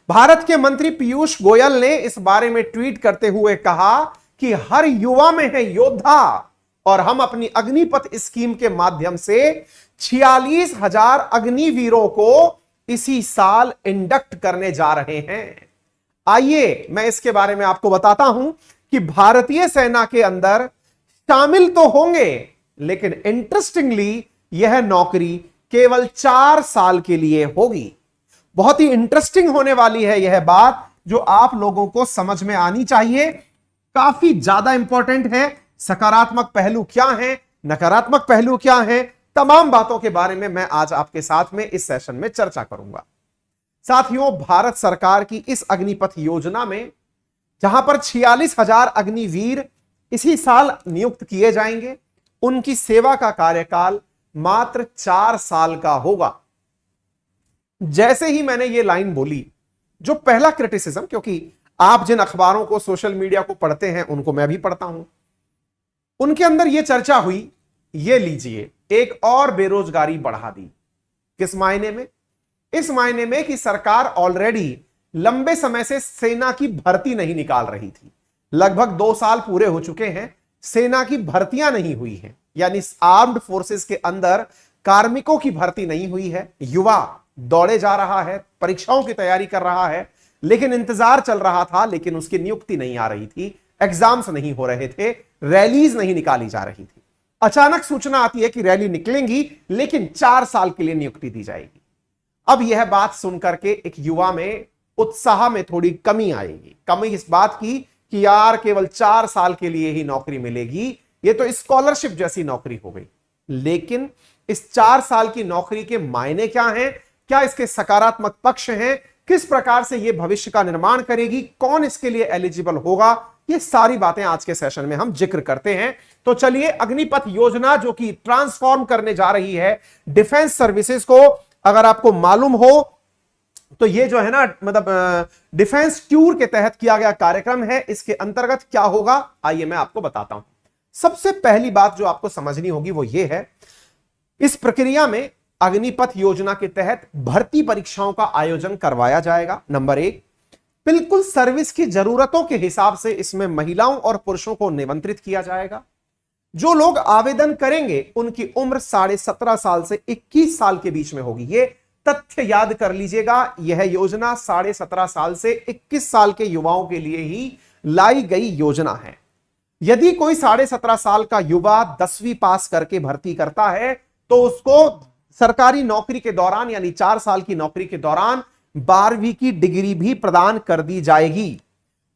भारत के मंत्री पीयूष गोयल ने इस बारे में ट्वीट करते हुए कहा कि हर युवा में है योद्धा और हम अपनी अग्निपथ स्कीम के माध्यम से 46,000 अग्निवीरों को इसी साल इंडक्ट करने जा रहे हैं। आइए मैं इसके बारे में आपको बताता हूं कि भारतीय सेना के अंदर शामिल तो होंगे, लेकिन इंटरेस्टिंगली यह नौकरी केवल 4 साल के लिए होगी। बहुत ही इंटरेस्टिंग होने वाली है यह बात, जो आप लोगों को समझ में आनी चाहिए, काफी ज्यादा इंपॉर्टेंट है। सकारात्मक पहलू क्या है, नकारात्मक पहलू क्या है, तमाम बातों के बारे में मैं आज आपके साथ में इस सेशन में चर्चा करूंगा। साथियों, भारत सरकार की इस अग्निपथ योजना में जहां पर 46,000 अग्निवीर इसी साल नियुक्त किए जाएंगे, उनकी सेवा का कार्यकाल मात्र 4 साल का होगा। जैसे ही मैंने ये लाइन बोली, जो पहला क्रिटिसिज्म, क्योंकि आप जिन अखबारों को, सोशल मीडिया को पढ़ते हैं उनको मैं भी पढ़ता हूं, उनके अंदर यह चर्चा हुई, ये लीजिए एक और बेरोजगारी बढ़ा दी। किस मायने में? इस मायने में कि सरकार ऑलरेडी लंबे समय से सेना की भर्ती नहीं निकाल रही थी। लगभग 2 साल पूरे हो चुके हैं, सेना की भर्तियां नहीं हुई हैं, यानी आर्म्ड फोर्सेस के अंदर कार्मिकों की भर्ती नहीं हुई है। युवा दौड़े जा रहा है, परीक्षाओं की तैयारी कर रहा है, लेकिन इंतजार चल रहा था, लेकिन उसकी नियुक्ति नहीं आ रही थी, एग्जाम्स नहीं हो रहे थे, रैलीज नहीं निकाली जा रही थी। अचानक सूचना आती है कि रैली निकलेंगी, लेकिन 4 साल के लिए नियुक्ति दी जाएगी। अब यह बात सुनकर के एक युवा में उत्साह में थोड़ी कमी आएगी। कमी इस बात की कि यार केवल 4 साल के लिए ही नौकरी मिलेगी, यह तो स्कॉलरशिप जैसी नौकरी हो गई। लेकिन इस 4 साल की नौकरी के मायने क्या हैं, क्या इसके सकारात्मक पक्ष हैं, किस प्रकार से यह भविष्य का निर्माण करेगी, कौन इसके लिए एलिजिबल होगा, ये सारी बातें आज के सेशन में हम जिक्र करते हैं। तो चलिए, अग्निपथ योजना जो कि ट्रांसफॉर्म करने जा रही है डिफेंस सर्विसेज को, अगर आपको मालूम हो तो ये जो है ना, मतलब डिफेंस टूर के तहत किया गया कार्यक्रम है। इसके अंतर्गत क्या होगा, आइए मैं आपको बताता हूं। सबसे पहली बात जो आपको समझनी होगी वो ये है, इस प्रक्रिया में अग्निपथ योजना के तहत भर्ती परीक्षाओं का आयोजन करवाया जाएगा। नंबर 1, बिल्कुल सर्विस की जरूरतों के हिसाब से इसमें महिलाओं और पुरुषों को निमंत्रित किया जाएगा। जो लोग आवेदन करेंगे उनकी उम्र 17.5 साल से 21 साल के बीच में होगी। ये तथ्य याद कर लीजिएगा, यह योजना 17.5 साल से 21 साल के युवाओं के लिए ही लाई गई योजना है। यदि कोई 17.5 साल का युवा 10वीं पास करके भर्ती करता है तो उसको सरकारी नौकरी के दौरान, यानी 4 साल की नौकरी के दौरान 12वीं की डिग्री भी प्रदान कर दी जाएगी।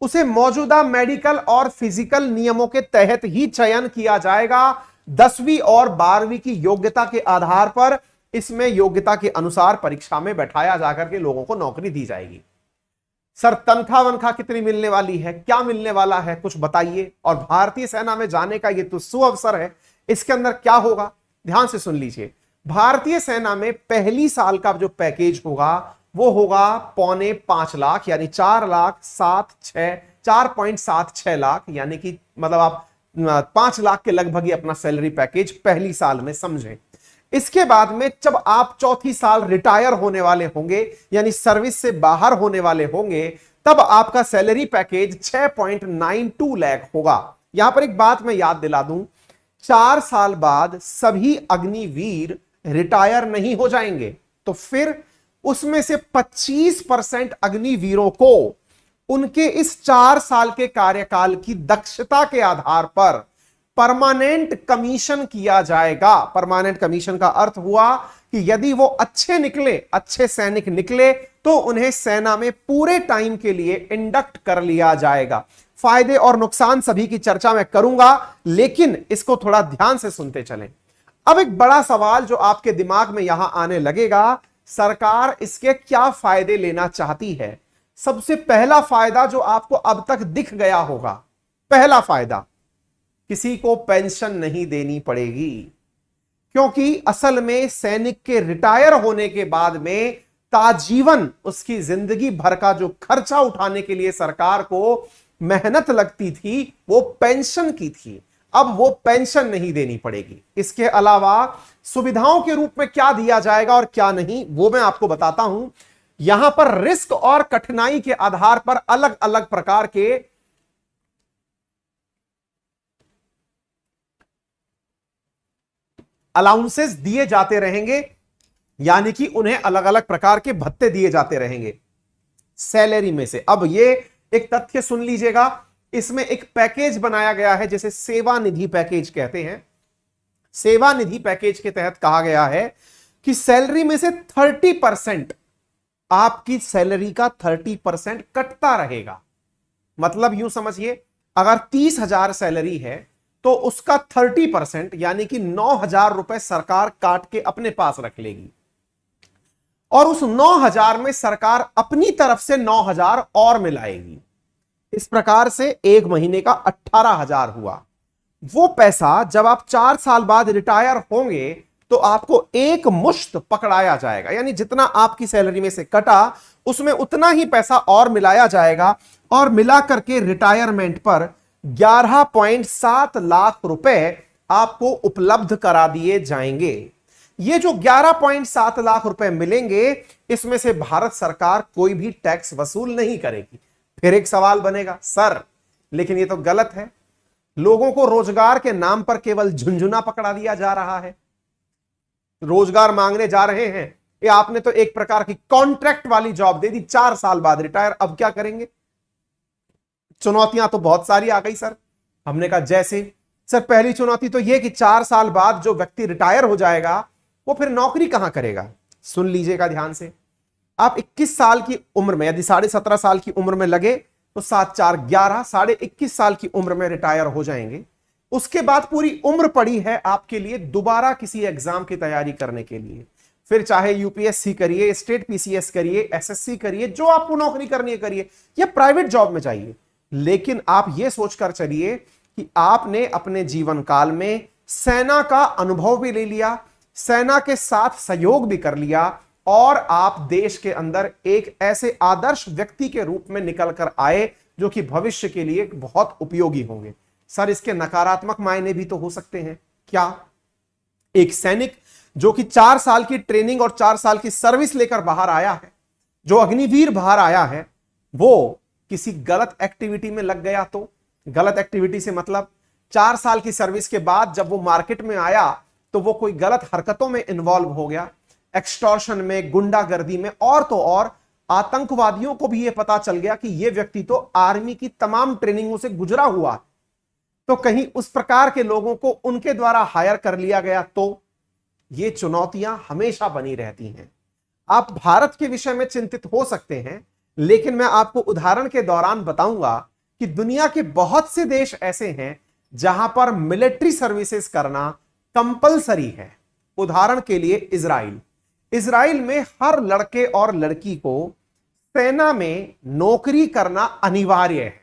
उसे मौजूदा मेडिकल और फिजिकल नियमों के तहत ही चयन किया जाएगा। 10वीं और 12वीं की योग्यता के आधार पर इसमें योग्यता के अनुसार परीक्षा में बैठाया जाकर के लोगों को नौकरी दी जाएगी। सर, तनख्वाह वनख्वाह कितनी मिलने वाली है, क्या मिलने वाला है, कुछ बताइए। और भारतीय सेना में जाने का ये तो सुअवसर है, इसके अंदर क्या होगा, ध्यान से सुन लीजिए। भारतीय सेना में पहली साल का जो पैकेज होगा वो होगा 4.25 लाख, यानी 4.76 लाख, यानी कि मतलब आप 5 लाख के लगभग ही अपना सैलरी पैकेज पहली साल में समझें। इसके बाद में जब आप चौथी साल रिटायर होने वाले होंगे, यानी सर्विस से बाहर होने वाले होंगे, तब आपका सैलरी पैकेज 6.92 लाख होगा। यहां पर एक बात मैं याद दिला दूं, 4 साल बाद सभी अग्निवीर रिटायर नहीं हो जाएंगे, तो फिर उसमें से 25% अग्निवीरों को उनके इस 4 साल के कार्यकाल की दक्षता के आधार पर परमानेंट कमीशन किया जाएगा। परमानेंट कमीशन का अर्थ हुआ कि यदि वो अच्छे निकले, अच्छे सैनिक निकले, तो उन्हें सेना में पूरे टाइम के लिए इंडक्ट कर लिया जाएगा। फायदे और नुकसान सभी की चर्चा मैं करूंगा, लेकिन इसको थोड़ा ध्यान से सुनते चलें। अब एक बड़ा सवाल जो आपके दिमाग में यहां आने लगेगा, सरकार इसके क्या फायदे लेना चाहती है। सबसे पहला फायदा जो आपको अब तक दिख गया होगा, पहला फायदा, किसी को पेंशन नहीं देनी पड़ेगी, क्योंकि असल में सैनिक के रिटायर होने के बाद में ताजीवन उसकी जिंदगी भर का जो खर्चा उठाने के लिए सरकार को मेहनत लगती थी वो पेंशन की थी। अब वो पेंशन नहीं देनी पड़ेगी। इसके अलावा सुविधाओं के रूप में क्या दिया जाएगा और क्या नहीं, वो मैं आपको बताता हूं। यहां पर रिस्क और कठिनाई के आधार पर अलग अलग प्रकार के अलाउंसेस दिए जाते रहेंगे, यानी कि उन्हें अलग अलग प्रकार के भत्ते दिए जाते रहेंगे सैलरी में से। अब ये एक तथ्य सुन लीजिएगा, इसमें एक पैकेज बनाया गया है जिसे सेवा निधि पैकेज कहते हैं। सेवा निधि पैकेज के तहत कहा गया है कि सैलरी में से 30%, आपकी सैलरी का 30% कटता रहेगा। मतलब यूं समझिए, अगर 30,000 सैलरी है तो उसका 30% यानी कि 9,000 रुपए सरकार काट के अपने पास रख लेगी, और उस 9,000 में सरकार अपनी तरफ से 9,000 और मिलाएगी। इस प्रकार से एक महीने का 18,000 हुआ। वो पैसा जब आप 4 साल बाद रिटायर होंगे तो आपको एक मुश्त पकड़ाया जाएगा, यानी जितना आपकी सैलरी में से कटा उसमें उतना ही पैसा और मिलाया जाएगा, और मिला करके रिटायरमेंट पर 11.7 लाख रुपए आपको उपलब्ध करा दिए जाएंगे। ये जो 11.7 लाख रुपए मिलेंगे, इसमें से भारत सरकार कोई भी टैक्स वसूल नहीं करेगी। फिर एक सवाल बनेगा, सर लेकिन ये तो गलत है, लोगों को रोजगार के नाम पर केवल झुंझुना पकड़ा दिया जा रहा है, रोजगार मांगने जा रहे हैं, ये आपने तो एक प्रकार की कॉन्ट्रैक्ट वाली जॉब दे दी, 4 साल बाद रिटायर, अब क्या करेंगे? चुनौतियां तो बहुत सारी आ गई सर। हमने कहा जैसे, सर पहली चुनौती तो यह कि 4 साल बाद जो व्यक्ति रिटायर हो जाएगा वो फिर नौकरी कहां करेगा। सुन लीजिएगा ध्यान से, आप 21 साल की उम्र में, यदि 17.5 साल की उम्र में लगे तो 7 4 11, 21.5 साल की उम्र में रिटायर हो जाएंगे। उसके बाद पूरी उम्र पड़ी है आपके लिए दोबारा किसी एग्जाम की तैयारी करने के लिए, फिर चाहे यूपीएससी करिए, स्टेट पीसीएस करिए, एसएससी करिए, जो आपको नौकरी करनी है करिए, या प्राइवेट जॉब में जाइए। लेकिन आप यह सोचकर चलिए कि आपने अपने जीवन काल में सेना का अनुभव भी ले लिया, सेना के साथ सहयोग भी कर लिया, और आप देश के अंदर एक ऐसे आदर्श व्यक्ति के रूप में निकल कर आए जो कि भविष्य के लिए बहुत उपयोगी होंगे। सर इसके नकारात्मक मायने भी तो हो सकते हैं। क्या? एक सैनिक जो कि 4 साल की ट्रेनिंग और 4 साल की सर्विस लेकर बाहर आया है, जो अग्निवीर बाहर आया है, वो किसी गलत एक्टिविटी में लग गया तो? गलत एक्टिविटी से मतलब 4 साल की सर्विस के बाद जब वो मार्केट में आया तो वो कोई गलत हरकतों में इन्वॉल्व हो गया, एक्सटॉर्शन में, गुंडागर्दी में, और तो और आतंकवादियों को भी यह पता चल गया कि यह व्यक्ति तो आर्मी की तमाम ट्रेनिंगों से गुजरा हुआ है, तो कहीं उस प्रकार के लोगों को उनके द्वारा हायर कर लिया गया तो? ये चुनौतियां हमेशा बनी रहती हैं। आप भारत के विषय में चिंतित हो सकते हैं, लेकिन मैं आपको उदाहरण के दौरान बताऊंगा कि दुनिया के बहुत से देश ऐसे हैं जहां पर मिलिट्री सर्विसेज करना कंपलसरी है। उदाहरण के लिए इजराइल में हर लड़के और लड़की को सेना में नौकरी करना अनिवार्य है,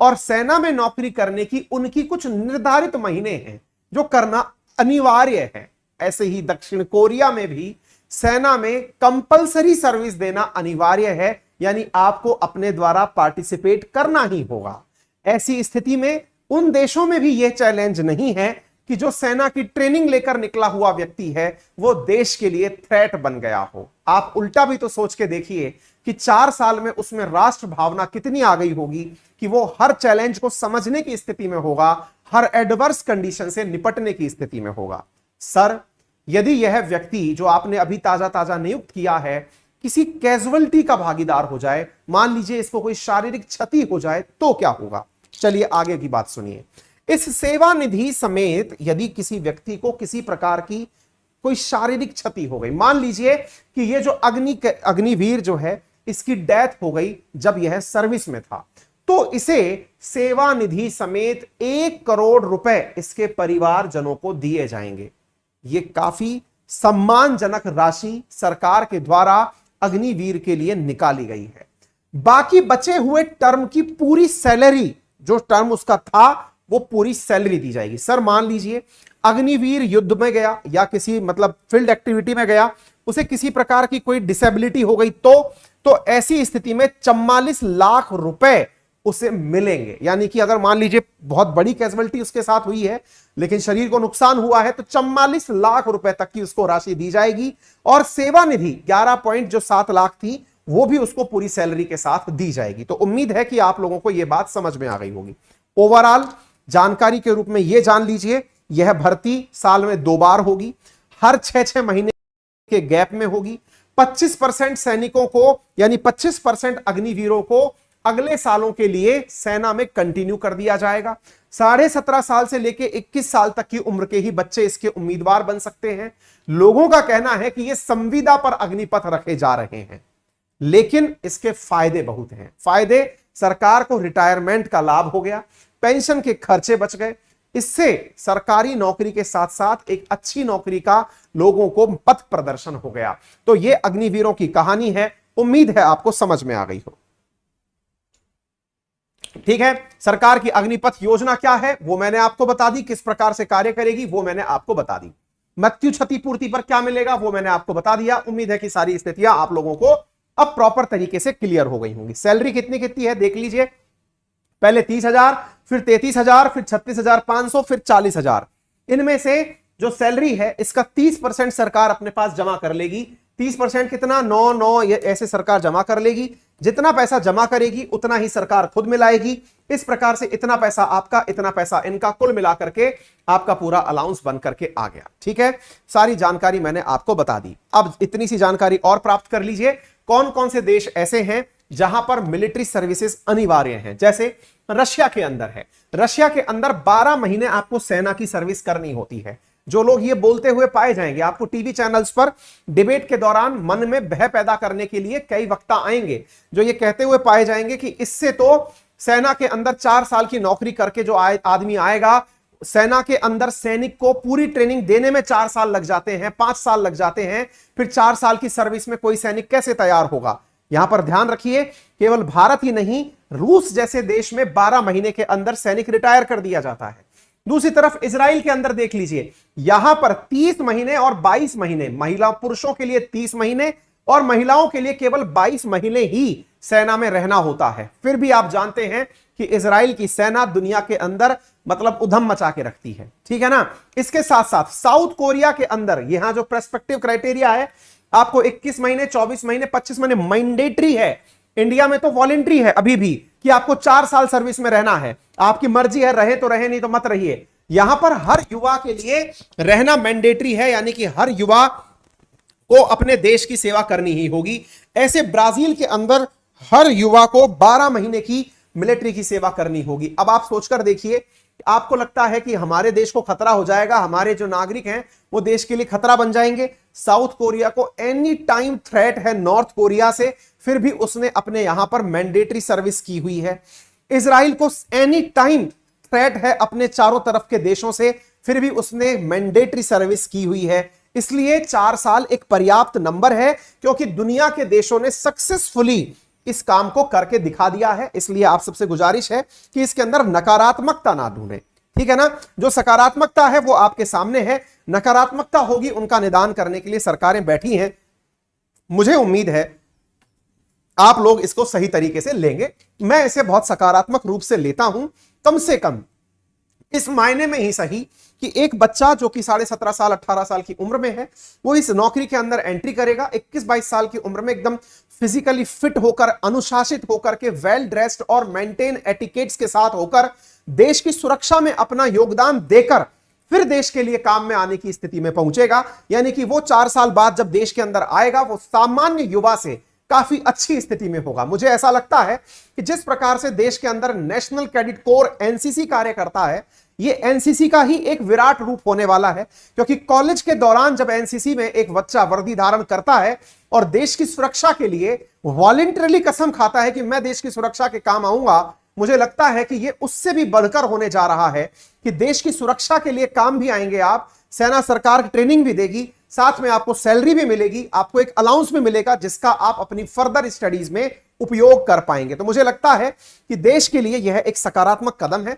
और सेना में नौकरी करने की उनकी कुछ निर्धारित महीने हैं जो करना अनिवार्य है। ऐसे ही दक्षिण कोरिया में भी सेना में कंपलसरी सर्विस देना अनिवार्य है, यानी आपको अपने द्वारा पार्टिसिपेट करना ही होगा। ऐसी स्थिति में उन देशों में भी यह चैलेंज नहीं है कि जो सेना की ट्रेनिंग लेकर निकला हुआ व्यक्ति है वो देश के लिए थ्रेट बन गया हो। आप उल्टा भी तो सोच के देखिए कि 4 साल में उसमें राष्ट्र भावना कितनी आ गई होगी कि वो हर चैलेंज को समझने की स्थिति में होगा, हर एडवर्स कंडीशन से निपटने की स्थिति में होगा। सर यदि यह व्यक्ति जो आपने अभी ताजा ताजा नियुक्त किया है किसी कैजुअलिटी का भागीदार हो जाए, मान लीजिए इसको कोई शारीरिक क्षति हो जाए, तो क्या होगा? चलिए आगे की बात सुनिए। इस सेवा निधि समेत यदि किसी व्यक्ति को किसी प्रकार की कोई शारीरिक क्षति हो गई, मान लीजिए कि ये जो अग्निवीर जो है इसकी डेथ हो गई जब यह सर्विस में था, तो इसे सेवा निधि समेत 1 करोड़ रुपए इसके परिवारजनों को दिए जाएंगे। ये काफी सम्मानजनक राशि सरकार के द्वारा अग्निवीर के लिए निकाली गई है। बाकी बचे हुए टर्म की पूरी सैलरी, जो टर्म उसका था वो पूरी सैलरी दी जाएगी। सर मान लीजिए अग्निवीर युद्ध में गया या किसी मतलब फील्ड एक्टिविटी में गया, उसे किसी प्रकार की कोई डिसेबिलिटी हो गई तो ऐसी स्थिति में 44 लाख रुपए उसे मिलेंगे। यानी कि अगर मान लीजिए बहुत बड़ी कैजुअलिटी उसके साथ हुई है लेकिन शरीर को नुकसान हुआ है तो 44 लाख रुपए तक की उसको राशि दी जाएगी, और सेवा निधि 11.7 लाख थी वो भी उसको पूरी सैलरी के साथ दी जाएगी। तो उम्मीद है कि आप लोगों को यह बात समझ में आ गई होगी। ओवरऑल जानकारी के रूप में यह जान लीजिए, यह भर्ती साल में 2 बार होगी, हर 6-6 महीने के गैप में होगी। 25% सैनिकों को यानी 25% अग्निवीरों को अगले सालों के लिए सेना में कंटिन्यू कर दिया जाएगा। 17.5 साल से लेकर 21 साल तक की उम्र के ही बच्चे इसके उम्मीदवार बन सकते हैं। लोगों का कहना है कि यह संविदा पर अग्निपथ रखे जा रहे हैं, लेकिन इसके फायदे बहुत हैं। फायदे, सरकार को रिटायरमेंट का लाभ हो गया, पेंशन के खर्चे बच गए, इससे सरकारी नौकरी के साथ साथ एक अच्छी नौकरी का लोगों को पथ प्रदर्शन हो गया। तो यह अग्निवीरों की कहानी है। उम्मीद है आपको समझ में आ गई हो। ठीक है, सरकार की अग्निपथ योजना क्या है वो मैंने आपको बता दी, किस प्रकार से कार्य करेगी वो मैंने आपको बता दी। मृत्यु क्षतिपूर्ति पर क्या मिलेगा वो मैंने आपको बता दिया। उम्मीद है कि सारी स्थितियां आप लोगों को अब प्रॉपर तरीके से क्लियर हो गई होंगी। सैलरी कितनी कितनी है देख लीजिए, पहले 30,000, फिर 33,000, फिर 36,500, फिर 40,000। इनमें से जो सैलरी है इसका 30% सरकार अपने पास जमा कर लेगी। 30% कितना, 9 ये ऐसे सरकार जमा कर लेगी। जितना पैसा जमा करेगी उतना ही सरकार खुद मिलाएगी। इस प्रकार से इतना पैसा आपका, इतना पैसा इनका, कुल मिलाकर के आपका पूरा अलाउंस बन करके आ गया। ठीक है, सारी जानकारी मैंने आपको बता दी। अब इतनी सी जानकारी और प्राप्त कर लीजिए, कौन कौन से देश ऐसे हैं जहां पर मिलिट्री सर्विसेज अनिवार्य हैं। जैसे रशिया के अंदर है, रशिया के अंदर 12 महीने आपको सेना की सर्विस करनी होती है। जो लोग ये बोलते हुए पाए जाएंगे, आपको टीवी चैनल्स पर डिबेट के दौरान मन में भय पैदा करने के लिए कई वक्ता आएंगे जो ये कहते हुए पाए जाएंगे कि इससे तो सेना के अंदर 4 साल की नौकरी करके जो आदमी आएगा, सेना के अंदर सैनिक को पूरी ट्रेनिंग देने में 4 साल लग जाते हैं, 5 साल लग जाते हैं, फिर 4 साल की सर्विस में कोई सैनिक कैसे तैयार होगा। यहां पर ध्यान रखिए, केवल भारत ही नहीं, रूस जैसे देश में 12 महीने के अंदर सैनिक रिटायर कर दिया जाता है। दूसरी तरफ इजराइल के अंदर देख लीजिए, यहां पर 30 महीने और 22 महीने, महिला पुरुषों के लिए 30 महीने और महिलाओं के लिए केवल 22 महीने ही सेना में रहना होता है। फिर भी आप जानते हैं कि इजराइल की सेना दुनिया के अंदर मतलब उधम मचा के रखती है। ठीक है ना। इसके साथ साथ साउथ कोरिया के अंदर यहां जो पर्सपेक्टिव क्राइटेरिया है, आपको 21 महीने, 24 महीने, 25 महीने मैंडेटरी है। इंडिया में तो वॉलेंट्री है अभी भी कि आपको 4 साल सर्विस में रहना है, आपकी मर्जी है, रहे तो रहे नहीं तो मत रहिए। यहां पर हर युवा के लिए रहना मैंडेटरी है, यानी कि हर युवा को अपने देश की सेवा करनी ही होगी। ऐसे ब्राजील के अंदर हर युवा को 12 महीने की मिलिट्री की सेवा करनी होगी। अब आप सोचकर देखिए, आपको लगता है कि हमारे देश को खतरा हो जाएगा, हमारे जो नागरिक हैं वो देश के लिए खतरा बन जाएंगे। साउथ कोरिया को एनी टाइम थ्रेट है नॉर्थ कोरिया से, फिर भी उसने अपने यहां पर मैंडेटरी सर्विस की हुई है। इजराइल को एनी टाइम थ्रेट है अपने चारों तरफ के देशों से, फिर भी उसने मैंडेटरी सर्विस की हुई है। इसलिए 4 साल एक पर्याप्त नंबर है, क्योंकि दुनिया के देशों ने सक्सेसफुली इस काम को करके दिखा दिया है। इसलिए आप सबसे गुजारिश है कि इसके अंदर नकारात्मकता ना ढूंढें। ठीक है ना। जो सकारात्मकता है वो आपके सामने है, नकारात्मकता होगी उनका निदान करने के लिए सरकारें बैठी हैं। मुझे उम्मीद है आप लोग इसको सही तरीके से लेंगे। मैं इसे बहुत सकारात्मक रूप से लेता हूं, कम से कम इस मायने में ही सही कि एक बच्चा जो कि 17.5 साल 18 साल की उम्र में है, वो इस नौकरी के अंदर एंट्री करेगा। 21-22 साल की उम्र में एकदम फिजिकली फिट होकर, अनुशासित होकर के, वेल ड्रेस्ड और मेंटेन एटिकेट्स के साथ होकर देश की सुरक्षा में अपना योगदान देकर फिर देश के लिए काम में आने की स्थिति में पहुंचेगा। यानी कि वो 4 साल बाद जब देश के अंदर आएगा, वो सामान्य युवा से काफी अच्छी स्थिति में होगा। मुझे ऐसा लगता है कि जिस प्रकार से देश के अंदर नेशनल कैडेट कोर एनसीसी कार्य करता है, ये एनसीसी का ही एक विराट रूप होने वाला है। क्योंकि कॉलेज के दौरान जब एनसीसी में एक बच्चा वर्दी धारण करता है और देश की सुरक्षा के लिए वॉलंटरली कसम खाता है कि मैं देश की सुरक्षा के काम आऊंगा, मुझे लगता है कि ये उससे भी बढ़कर होने जा रहा है कि देश की सुरक्षा के लिए काम भी आएंगे आप, सेना सरकार की ट्रेनिंग भी देगी, साथ में आपको सैलरी भी मिलेगी, आपको एक अलाउंस भी मिलेगा जिसका आप अपनी फर्दर स्टडीज में उपयोग कर पाएंगे। तो मुझे लगता है कि देश के लिए यह एक सकारात्मक कदम है।